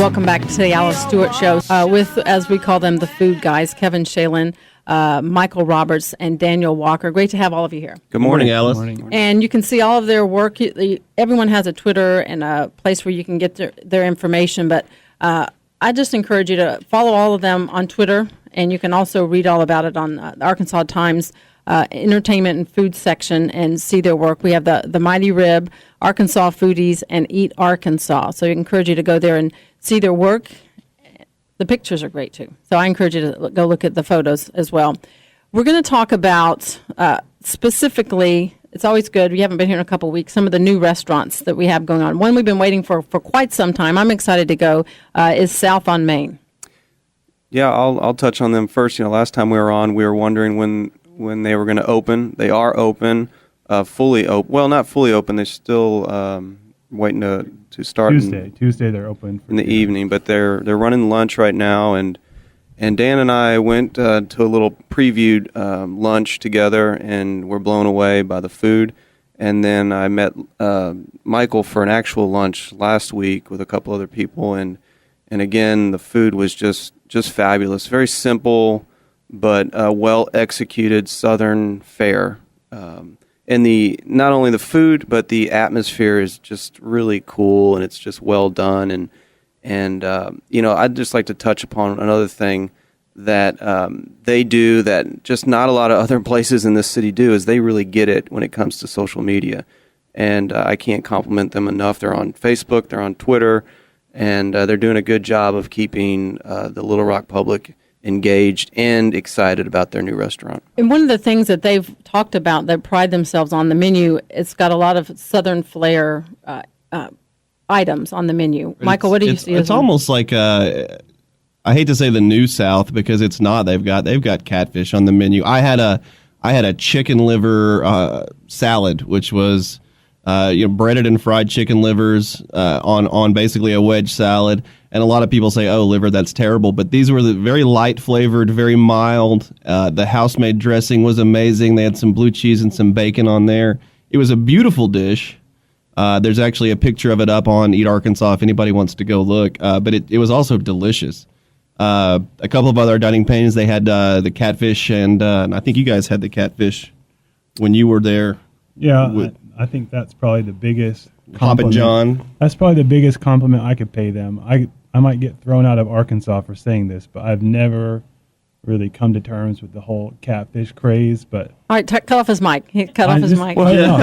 Welcome back to the Alice Stewart Show with, as we call them, the food guys, Kevin Shalin, Michael Roberts, and Daniel Walker. Great to have all of you here. Good morning, Alice. Good morning. And you can see all of their work. Everyone has a Twitter and a place where you can get their information, but I just encourage you to follow all of them on Twitter, and you can also read all about it on the Arkansas Times entertainment and food section and see their work. We have the Mighty Rib, Arkansas Foodies, and Eat Arkansas. So I encourage you to go there and see their work. The pictures are great, too. So I encourage you to go look at the photos as well. We're going to talk about specifically, it's always good, we haven't been here in a couple of weeks, some of the new restaurants that we have going on. One we've been waiting for quite some time, I'm excited to go, is South on Main. Yeah, I'll touch on them first. Last time we were on, we were wondering when they were going to open. They are open, fully open. Well, not fully open. They're still waiting to start. Tuesday they're open in the evening, but they're running lunch right now. And Dan and I went to a little previewed lunch together, and we're blown away by the food. And then I met Michael for an actual lunch last week with a couple other people, and again the food was just fabulous. Very simple, but well executed Southern fare. And not only the food, but the atmosphere is just really cool, and it's just well done. And I'd just like to touch upon another thing that they do that just not a lot of other places in this city do, is they really get it when it comes to social media. And I can't compliment them enough. They're on Facebook, they're on Twitter, and they're doing a good job of keeping the Little Rock public engaged and excited about their new restaurant. And one of the things that they've talked about that pride themselves on the menu, it's got a lot of Southern flair items on the menu. Michael, what do you see? It's almost like I hate to say the New South, because it's not. They've got catfish on the menu. I had a chicken liver salad, which was breaded and fried chicken livers on basically a wedge salad. And a lot of people say, "Oh, liver, that's terrible." But these were very light flavored, very mild. The house-made dressing was amazing. They had some blue cheese and some bacon on there. It was a beautiful dish. There's actually a picture of it up on Eat Arkansas if anybody wants to go look. But it was also delicious. A couple of other dining pains. They had the catfish, and I think you guys had the catfish when you were there. Yeah, I think that's probably the biggest Papa John. That's probably the biggest compliment I could pay them. I might get thrown out of Arkansas for saying this, but I've never really come to terms with the whole catfish craze. But all right, cut off his mic. Cut off his mic. Well, no,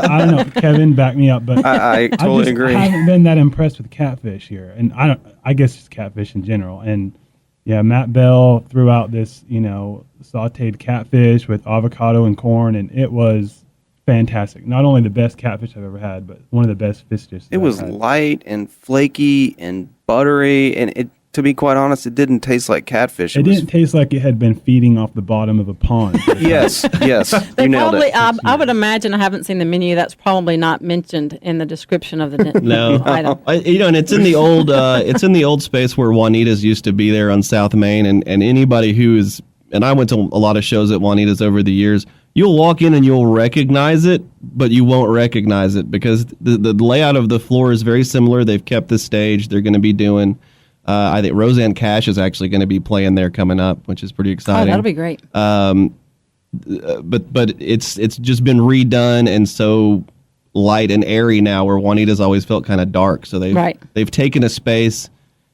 I don't know. Kevin, back me up. But I totally agree. I haven't been that impressed with catfish here, and I guess it's catfish in general. And yeah, Matt Bell threw out this sautéed catfish with avocado and corn, and it was fantastic. Not only the best catfish I've ever had, but one of the best fish dishes. It was light and flaky and buttery, and to be quite honest, it didn't taste like catfish. It didn't taste like it had been feeding off the bottom of a pond. Yes. They you nailed probably, it. I would imagine, I haven't seen the menu, that's probably not mentioned in the description of the No, item. and it's in the old space where Juanita's used to be there on South Main, and anybody who is, and I went to a lot of shows at Juanita's over the years. You'll walk in and you'll recognize it, but you won't recognize it because the layout of the floor is very similar. They've kept the stage. They're going to be doing, I think Roseanne Cash is actually going to be playing there coming up, which is pretty exciting. Oh, that'll be great. But it's just been redone and so light and airy now, where Juanita's always felt kind of dark. So they've taken a space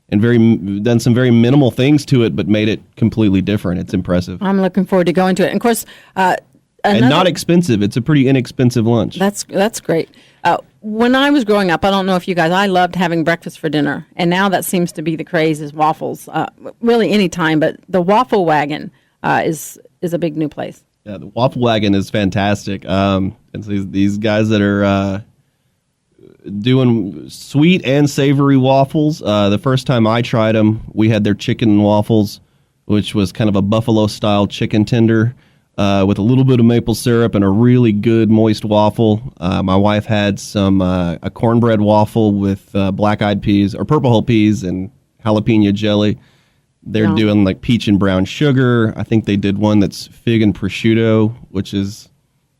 and done some very minimal things to it, but made it completely different. It's impressive. I'm looking forward to going to it. And of course, and not expensive. It's a pretty inexpensive lunch. That's great. When I was growing up, I don't know if you guys, I loved having breakfast for dinner. And now that seems to be the craze is waffles. Really any time, but the Waffle Wagon is a big new place. Yeah, the Waffle Wagon is fantastic. And so these guys that are doing sweet and savory waffles. The first time I tried them, we had their chicken waffles, which was kind of a buffalo-style chicken tender. With a little bit of maple syrup and a really good moist waffle. My wife had a cornbread waffle with black-eyed peas or purple hull peas and jalapeno jelly. They're doing like peach and brown sugar. I think they did one that's fig and prosciutto, which is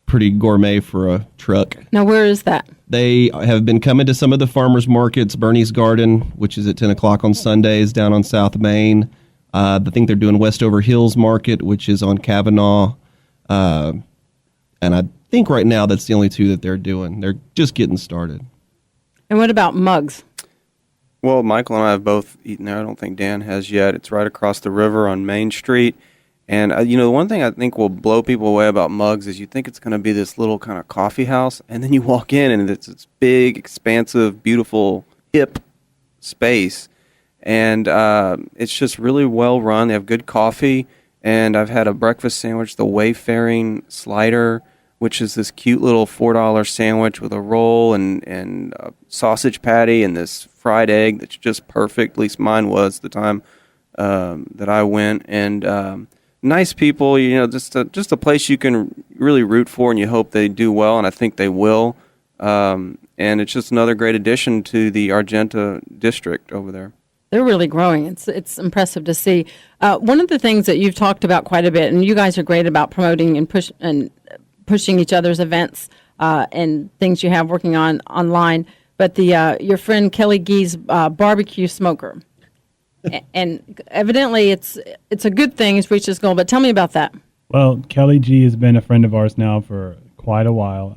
pretty gourmet for a truck. Now, where is that? They have been coming to some of the farmers markets, Bernie's Garden, which is at 10 o'clock on Sundays down on South Main. I think they're doing Westover Hills Market, which is on Kavanaugh. And I think right now that's the only two that they're doing. They're just getting started. And what about mugs? Well, Michael and I have both eaten there. I don't think Dan has yet. It's right across the river on Main Street. And, the one thing I think will blow people away about Mugs is you think it's going to be this little kind of coffee house, and then you walk in and it's this big, expansive, beautiful, hip space. And it's just really well run. They have good coffee. And I've had a breakfast sandwich, the Wayfaring Slider, which is this cute little $4 sandwich with a roll and a sausage patty and this fried egg that's just perfect. At least mine was the time that I went. And nice people, just a place you can really root for, and you hope they do well, and I think they will. And it's just another great addition to the Argenta district over there. They're really growing. It's impressive to see. One of the things that you've talked about quite a bit, and you guys are great about promoting and pushing each other's events and things you have working on online. But your friend Kelly Gee's barbecue smoker, and evidently it's a good thing. It's reached its goal. But tell me about that. Well, Kelly G has been a friend of ours now for quite a while.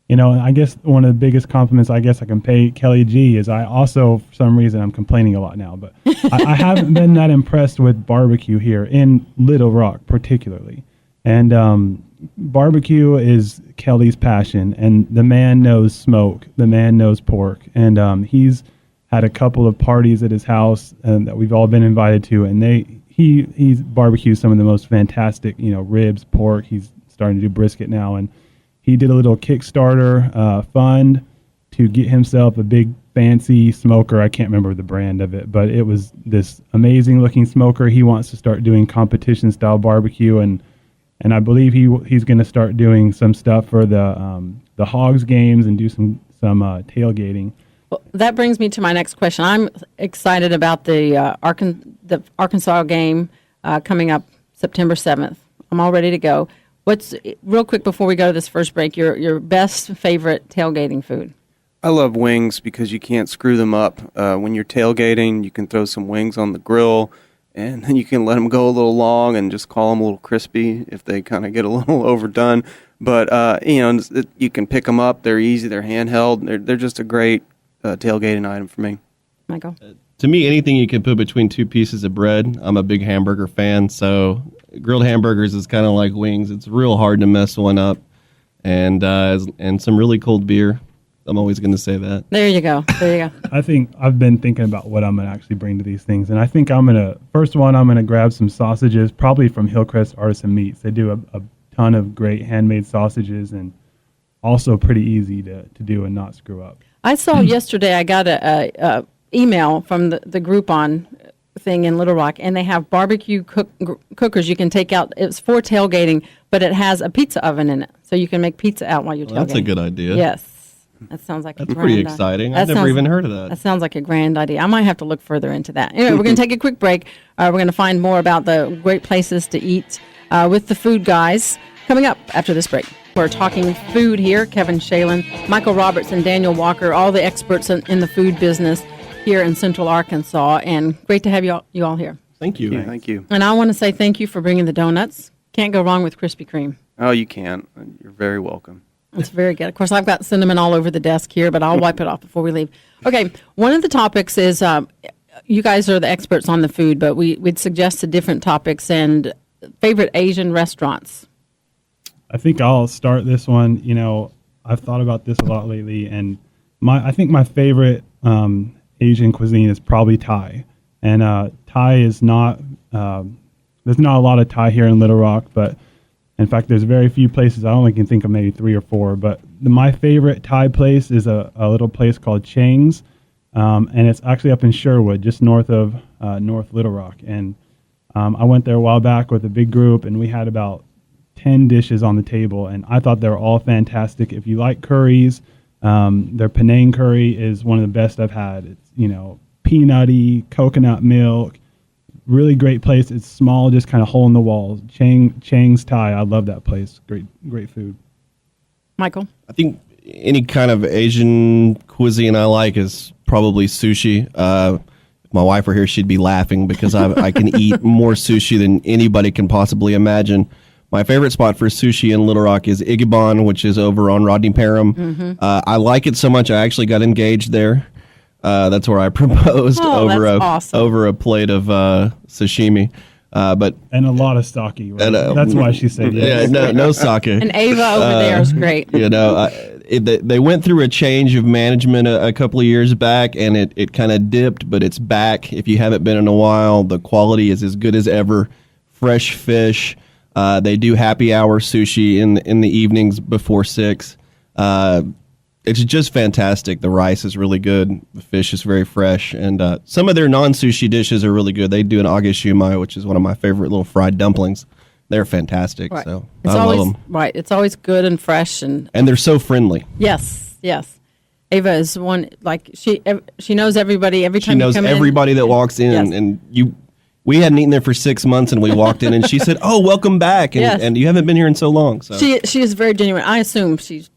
I guess one of the biggest compliments I can pay Kelly G is I also, for some reason, I'm complaining a lot now, but I haven't been that impressed with barbecue here in Little Rock particularly. And barbecue is Kelly's passion, and the man knows smoke, the man knows pork, and he's had a couple of parties at his house that we've all been invited to, and he's barbecues some of the most fantastic, ribs, pork. He's starting to do brisket now, and he did a little Kickstarter fund to get himself a big fancy smoker. I can't remember the brand of it, but it was this amazing looking smoker. He wants to start doing competition style barbecue, and I believe he's going to start doing some stuff for the Hogs games and do some tailgating. Well, that brings me to my next question. I'm excited about the Arkansas game coming up September 7th. I'm all ready to go. What's, real quick before we go to this first break, your best favorite tailgating food? I love wings because you can't screw them up. When you're tailgating, you can throw some wings on the grill, and then you can let them go a little long and just call them a little crispy if they kind of get a little overdone. But, you can pick them up. They're easy. They're handheld. They're just a great tailgating item for me. Michael? To me, anything you can put between two pieces of bread, I'm a big hamburger fan, so grilled hamburgers is kind of like wings. It's real hard to mess one up, and some really cold beer. I'm always going to say that. There you go. I think I've been thinking about what I'm going to actually bring to these things, and I think I'm going to grab some sausages, probably from Hillcrest Artisan Meats. They do a ton of great handmade sausages, and also pretty easy to do and not screw up. I saw yesterday, I got a email from the Groupon thing in Little Rock, and they have barbecue cookers you can take out. It's for tailgating, but it has a pizza oven in it, so you can make pizza out while you're tailgating. That's a good idea. Yes. That sounds like that's pretty exciting. I've never even heard of that. That sounds like a grand idea. I might have to look further into that. Anyway, we're going to take a quick break. We're going to find more about the great places to eat with the food guys coming up after this break. We're talking food here. Kevin Shalin, Michael Roberts, and Daniel Walker, all the experts in the food business here in Central Arkansas. And great to have you all here. Thank you. Yeah, thank you. And I want to say thank you for bringing the donuts. Can't go wrong with Krispy Kreme. Oh, you can't. You're very welcome. It's very good. Of course, I've got cinnamon all over the desk here, but I'll wipe it off before we leave. Okay, one of the topics is you guys are the experts on the food, but we'd suggested different topics and favorite Asian restaurants. I think I'll start this one. I've thought about this a lot lately, and I think my favorite Asian cuisine is probably Thai. And Thai is not, there's not a lot of Thai here in Little Rock, but in fact, there's very few places. I only can think of maybe 3 or 4, but my favorite Thai place is a little place called Chang's, and it's actually up in Sherwood, just north of North Little Rock. And I went there a while back with a big group, and we had about 10 dishes on the table, and I thought they were all fantastic. If you like curries, their Penang curry is one of the best I've had. It's, peanutty, coconut milk, really great place. It's small, just kind of hole in the wall. Chang's Thai, I love that place. Great food. Michael? I think any kind of Asian cuisine I like is probably sushi. If my wife were here, she'd be laughing because I can eat more sushi than anybody can possibly imagine. My favorite spot for sushi in Little Rock is Igibon, which is over on Rodney Parham. I like it so much I actually got engaged there. That's where I proposed over a plate of sashimi. And a lot of sake. Right? That's why she said yes. Yeah, no sake. And Ava over there is great. They went through a change of management a couple of years back, and it kind of dipped, but it's back. If you haven't been in a while, the quality is as good as ever. Fresh fish. They do happy hour sushi in the evenings before 6. It's just fantastic. The rice is really good. The fish is very fresh. And some of their non-sushi dishes are really good. They do an age shumai, which is one of my favorite little fried dumplings. They're fantastic. Right. So I love them. Right. It's always good and fresh. And they're so friendly. Yes. Ava is one, like, she knows everybody every time she knows you come everybody in. that walks in. Yes. And we hadn't eaten there for 6 months, and we walked in, and she said, "Oh, welcome back." And you haven't been here in so long. So she is very genuine. I assume she's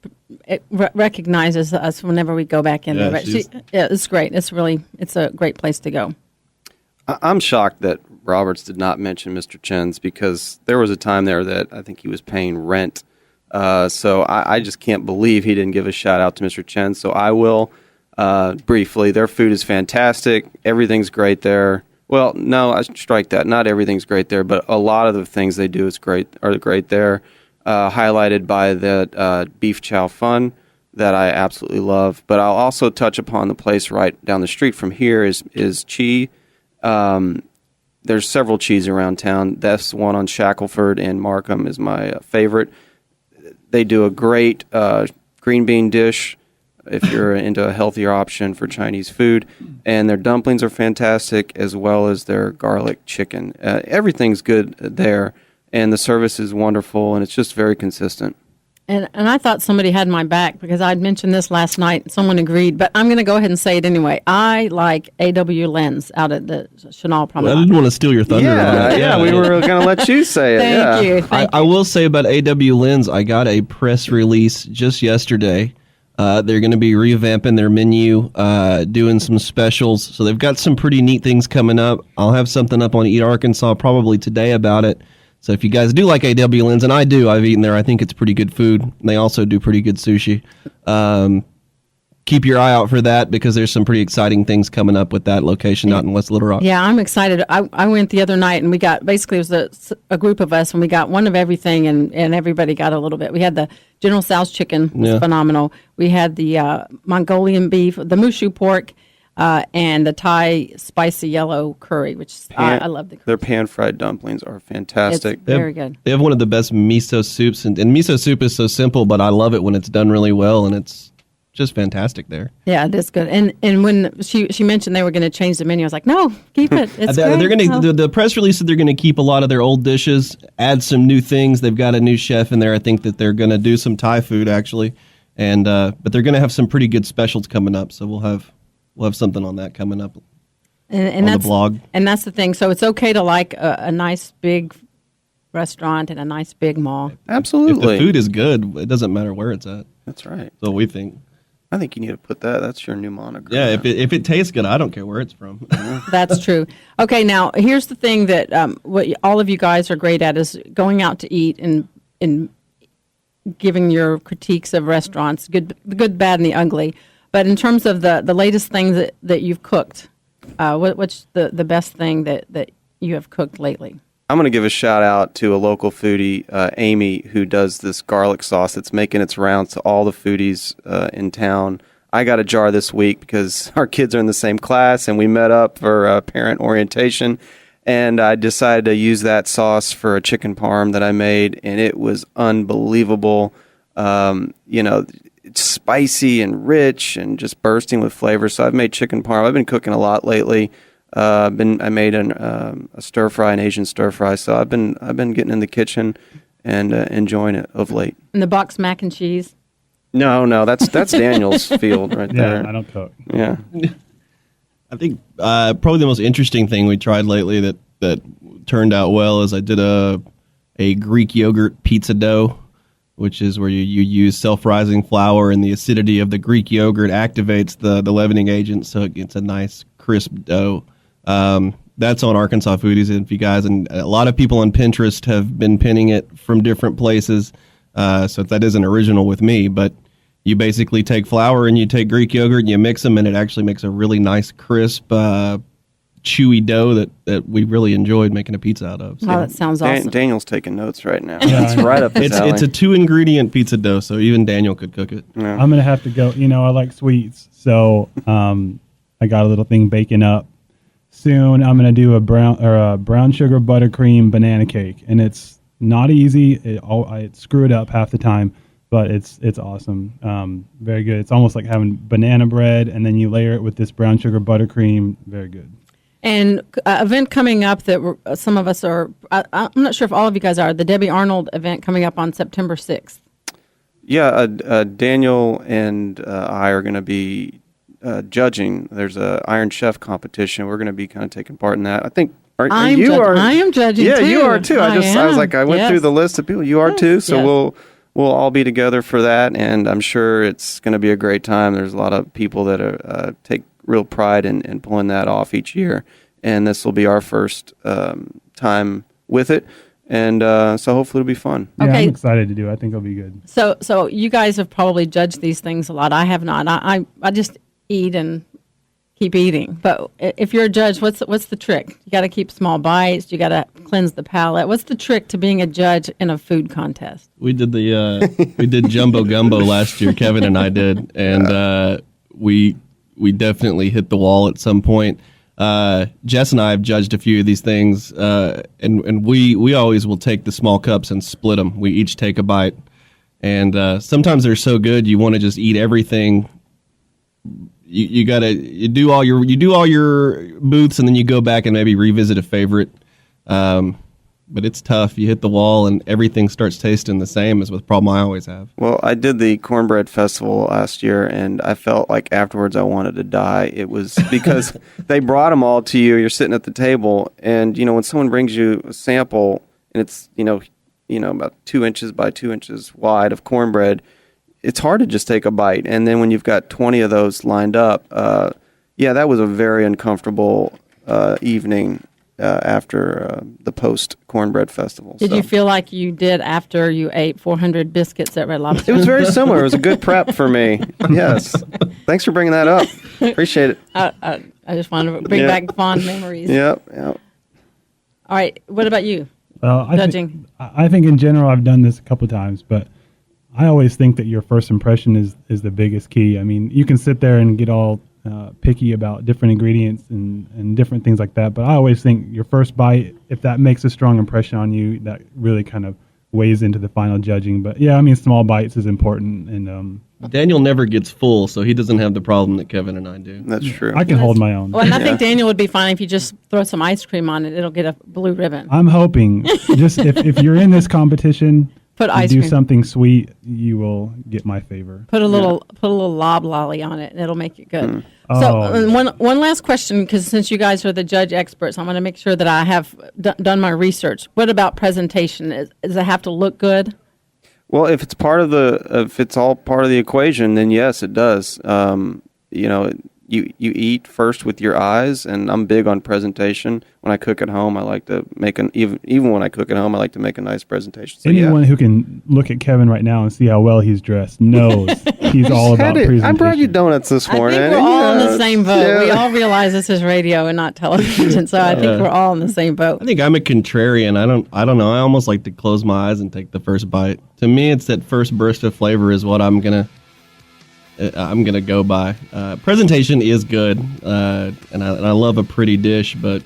recognizes us whenever we go back in there. But it's great. It's a great place to go. I'm shocked that Roberts did not mention Mr. Chen's, because there was a time there that I think he was paying rent. So I just can't believe he didn't give a shout out to Mr. Chen. So I will briefly. Their food is fantastic. Everything's great there. Well, no, I strike that. Not everything's great there, but a lot of the things they do are great there. Highlighted by the beef chow fun that I absolutely love. But I'll also touch upon the place right down the street from here is Chi. There's several Chis around town. That's one on Shackleford and Markham is my favorite. They do a great green bean dish if you're into a healthier option for Chinese food. And their dumplings are fantastic, as well as their garlic chicken. Everything's good there. And the service is wonderful, and it's just very consistent. And I thought somebody had my back because I'd mentioned this last night. Someone agreed, but I'm going to go ahead and say it anyway. I like A.W. Lens out at the Chenal Promenade. I didn't want to steal your thunder. Yeah, we were going to let you say it. Thank you. I will say about A.W. Lens, I got a press release just yesterday. They're going to be revamping their menu, doing some specials. So they've got some pretty neat things coming up. I'll have something up on Eat Arkansas probably today about it. So if you guys do like A.W. Lynn's, and I do, I've eaten there. I think it's pretty good food. They also do pretty good sushi. Keep your eye out for that because there's some pretty exciting things coming up with that location out in West Little Rock. Yeah, I'm excited. I went the other night, and we got, basically it was a group of us, and we got one of everything, and everybody got a little bit. We had the General Tso's chicken, was phenomenal. We had the Mongolian beef, the Mushu pork, and the Thai spicy yellow curry, which I love the curry. Their pan-fried dumplings are fantastic. It's very good. They have one of the best miso soups, and miso soup is so simple, but I love it when it's done really well, and it's just fantastic there. Yeah, it is good. And when she mentioned they were going to change the menu, I was like, no, keep it. It's they're great. going to the press release said they're going to keep a lot of their old dishes, add some new things. They've got a new chef in there. I think that they're going to do some Thai food actually, and but they're going to have some pretty good specials coming up. So we'll have something on that coming up and on the blog. And that's the thing. So it's okay to like a nice big restaurant and a nice big mall. Absolutely. If the food is good, it doesn't matter where it's at. That's right. So we think. I think you need to put that. That's your new moniker. Yeah, if it tastes good, I don't care where it's from. That's true. Okay, now here's the thing that what all of you guys are great at is going out to eat and giving your critiques of restaurants, the good, bad, and the ugly. But in terms of the latest things that you've cooked, what's the best thing that you have cooked lately? I'm going to give a shout out to a local foodie, Amy, who does this garlic sauce that's making its rounds to all the foodies in town. I got a jar this week because our kids are in the same class and we met up for parent orientation. And I decided to use that sauce for a chicken parm that I made, and it was unbelievable. It's spicy and rich and just bursting with flavor. So I've made chicken parm. I've been cooking a lot lately. I made a stir fry, an Asian stir fry. So I've been getting in the kitchen and enjoying it of late. And the box mac and cheese? No, that's Daniel's field right there. Yeah, I don't cook. Yeah. I think probably the most interesting thing we tried lately that turned out well is I did a Greek yogurt pizza dough which is where you use self-rising flour, and the acidity of the Greek yogurt activates the leavening agent, so it gets a nice crisp dough. That's on Arkansas Foodies, if you guys, and a lot of people on Pinterest have been pinning it from different places, so that isn't original with me, but you basically take flour and you take Greek yogurt and you mix them, and it actually makes a really nice, crisp, chewy dough that we really enjoyed making a pizza out of. So. Oh, that sounds awesome. Daniel's taking notes right now. It's right up his alley. It's a 2-ingredient pizza dough, so even Daniel could cook it. Yeah. I'm gonna have to go. I like sweets, so I got a little thing baking up. Soon I'm gonna do a brown sugar buttercream banana cake, and it's not easy. I screw it up half the time, but it's awesome. Very good. It's almost like having banana bread, and then you layer it with this brown sugar buttercream. Very good. And event coming up that some of us are, I'm not sure if all of you guys are, the Debbie Arnold event coming up on September 6th. Yeah, Daniel and I are going to be judging. There's a Iron Chef competition. We're going to be kind of taking part in that. I think I am judging yeah, too. you are too. I went through the list of people. You are too. So yes. we'll all be together for that, and I'm sure it's going to be a great time. There's a lot of people that take real pride in pulling that off each year, and this will be our first time with it, and so hopefully it'll be fun. Yeah, Okay. I'm excited to do it. I think it'll be good. So you guys have probably judged these things a lot. I have not. I just eat and keep eating. But if you're a judge, what's the trick? You got to keep small bites. You got to cleanse the palate. What's the trick to being a judge in a food contest? We did we did Jumbo Gumbo last year. Kevin and I did, and we definitely hit the wall at some point. Jess and I have judged a few of these things, and we always will take the small cups and split them. We each take a bite, and sometimes they're so good you want to just eat everything. You do all your booths, and then you go back and maybe revisit a favorite. But it's tough. You hit the wall, and everything starts tasting the same, is the problem I always have. Well, I did the Cornbread Festival last year, and I felt like afterwards I wanted to die. It was because they brought them all to you. You're sitting at the table, and when someone brings you a sample, and it's about 2 inches by 2 inches wide of cornbread, it's hard to just take a bite. And then when you've got 20 of those lined up, that was a very uncomfortable evening. After the post Cornbread Festival. Did you feel like you did after you ate 400 biscuits at Red Lobster? It was very similar. It was a good prep for me. Yes. Thanks for bringing that up. Appreciate it. I just wanted to bring back fond memories. Yep. All right. What about you? Well, Judging. I think in general I've done this a couple times, but I always think that your first impression is the biggest key. I mean, you can sit there and get all picky about different ingredients and different things like that, but I always think your first bite, if that makes a strong impression on you, that really kind of weighs into the final judging. But yeah, I mean, small bites is important, and Daniel never gets full, so he doesn't have the problem that Kevin and I do. That's true. I can hold my own. Well, and I think Daniel would be fine if you just throw some ice cream on it. It'll get a blue ribbon. I'm hoping just if you're in this competition, Put ice do cream. something sweet, you will get my favor. Put a little lob lolly on it, and it'll make it good. Oh. So one last question, because since you guys are the judge experts, I want to make sure that I have done my research. What about presentation? Does it have to look good? Well, if it's all part of the equation, then yes, it does. You eat first with your eyes, and I'm big on presentation. When I cook at home, I like to make even when I cook at home, I like to make a nice presentation. So, anyone who can look at Kevin right now and see how well he's dressed knows he's all about presentation. I brought you donuts this morning. I think we're all in the same boat. Yeah. We all realize this is radio and not television, so I think we're all in the same boat. I think I'm a contrarian. I don't know. I almost like to close my eyes and take the first bite. To me, it's that first burst of flavor is what I'm gonna go by. Presentation is good, and I love a pretty dish, but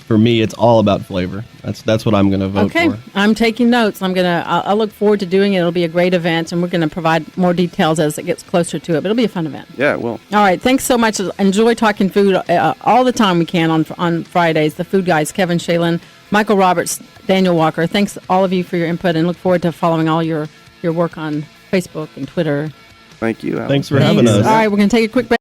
for me, it's all about flavor. That's what I'm gonna vote for. Okay, I'm taking notes. I'll look forward to doing it. It'll be a great event, and we're gonna provide more details as it gets closer to it. But it'll be a fun event. Yeah, it will. All right, thanks so much. Enjoy talking food all the time we can on Fridays. The food guys, Kevin Shalin, Michael Roberts, Daniel Walker. Thanks all of you for your input, and look forward to following all your work on Facebook and Twitter. Thank you, Alex. Thanks for having us. All right, we're going to take a quick break.